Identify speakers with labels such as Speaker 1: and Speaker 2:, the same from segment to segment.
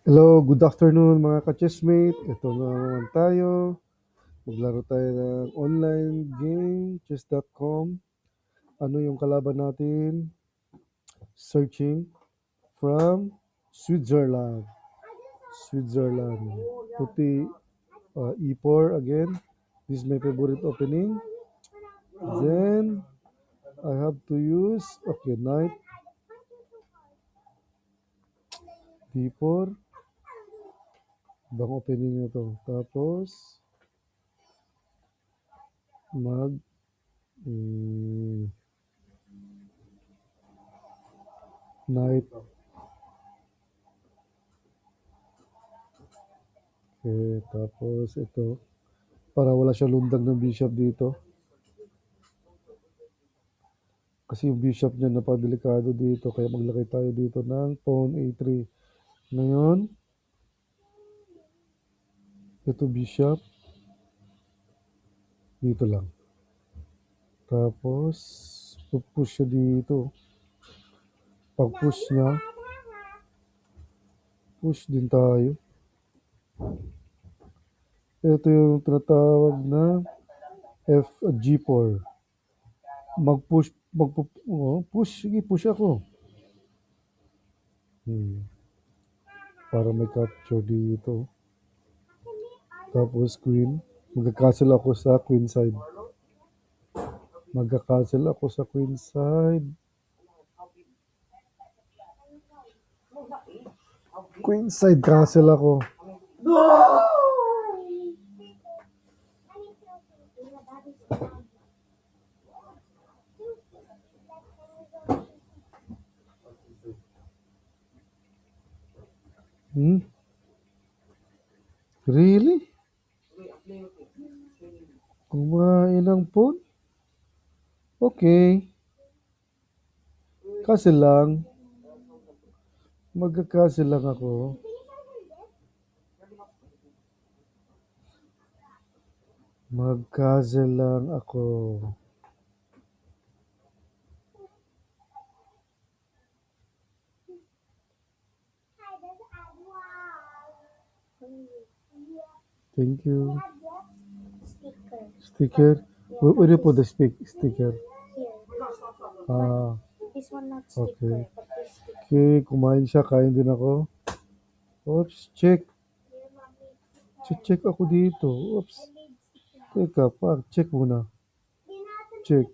Speaker 1: Hello, good afternoon mga ka-chessmate. Ito na naman tayo. Maglaro tayo ng online game, chess.com. Ano yung kalaban natin? Searching from Switzerland. Switzerland. Puti E4 again. This is my favorite opening. Then, I have to use, okay, knight, D4. Bang opening na to. Tapos, mag, knight. Okay, tapos ito. Para wala siya lundag ng bishop dito. Kasi yung bishop niya napadelikado dito. Kaya maglagay tayo dito ng pawn a3. Ngayon, ito bishop. Dito lang. Tapos, push siya dito. Pag push niya, push din tayo. Ito yung tinatawag na G4. Mag-push, push, sige, push ako. Para may capture dito. Tapos queen. Mag-castle ako sa queen side. Mag-castle ako sa queen side. Queen side castle ako. Really? Kumain ng pawn? Okay. Castle lang. Magka-castle lang ako. Mag-castle lang ako. Thank you. Sticker. Where do you put the sticker?
Speaker 2: This one not
Speaker 1: Okay.
Speaker 2: sticker, but this sticker.
Speaker 1: Okay, kumain siya. Kain din ako. Oops, check. Check ako dito. Oops. Teka, check muna. Check.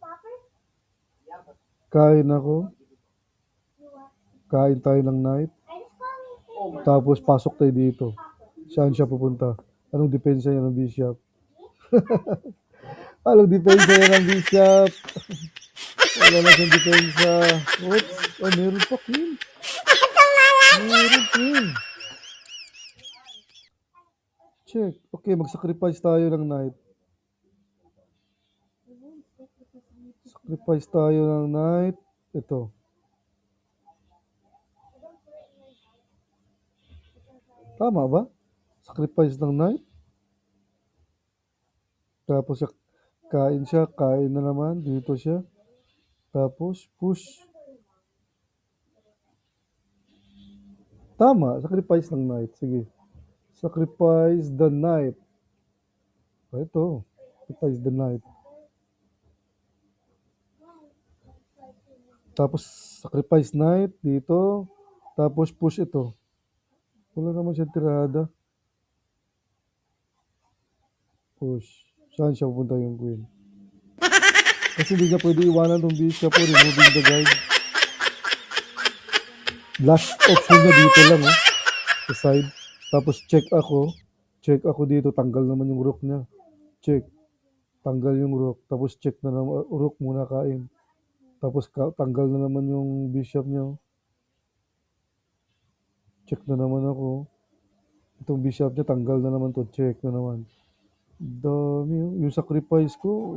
Speaker 1: Kain ako. Kain tayo ng knight. Tapos pasok tayo dito. Saan siya pupunta? Anong depensa niya ng bishop? Anong depensa niya ng bishop? Wala na siyang depensa. Oops. Oh, meron pa queen. Meron queen. Check. Okay, mag-sacrifice tayo ng knight. Sacrifice tayo ng knight. Ito. Tama ba? Sacrifice ng knight. Tapos kain siya. Kain na naman. Dito siya. Tapos push. Tama. Sacrifice ng knight. Sige. Sacrifice the knight. Ito. Sacrifice the knight. Tapos sacrifice knight dito. Tapos push ito. Wala naman siyang tirada. Push. Saan siya pupunta yung queen? Kasi hindi niya pwede iwanan ng bishop o removing the guard. Last option niya dito lang sa side. Tapos check ako. Check ako dito. Tanggal naman yung rook niya. Check. Tanggal yung rook. Tapos check na naman. Rook muna kain. Tapos tanggal na naman yung bishop niya. Check na naman ako. Itong bishop niya, tanggal na naman to. Check na naman. Dami. Yung sacrifice ko.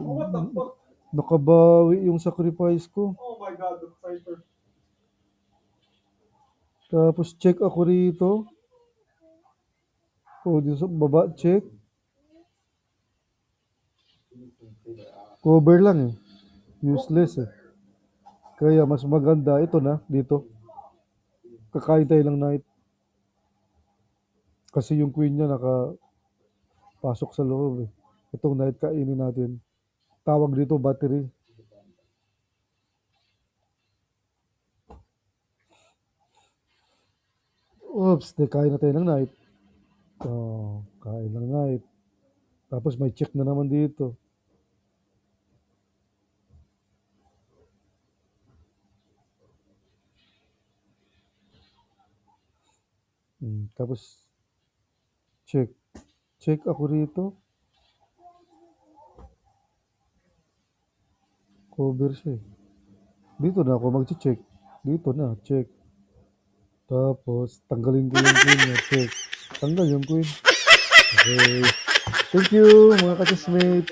Speaker 1: Nakabawi yung sacrifice ko.
Speaker 3: Oh my God, the fighter.
Speaker 1: Tapos check ako rito. O, dito sa baba, check. Cover lang Useless Kaya mas maganda, ito na, dito. Kakain tayo ng knight. Kasi yung queen niya nakapasok sa loob eh. Itong knight kainin natin. Tawag dito battery. Oops, kain na tayo ng knight. Oh, kain ng knight. Tapos may check na naman dito. Tapos check. Check ako rito. Cover siya eh. Dito na ako mag-check. Dito na, check. Tapos tanggalin ko yung queen niya, check. Tanggal yung queen. Okay. Thank you mga ka-chessmate.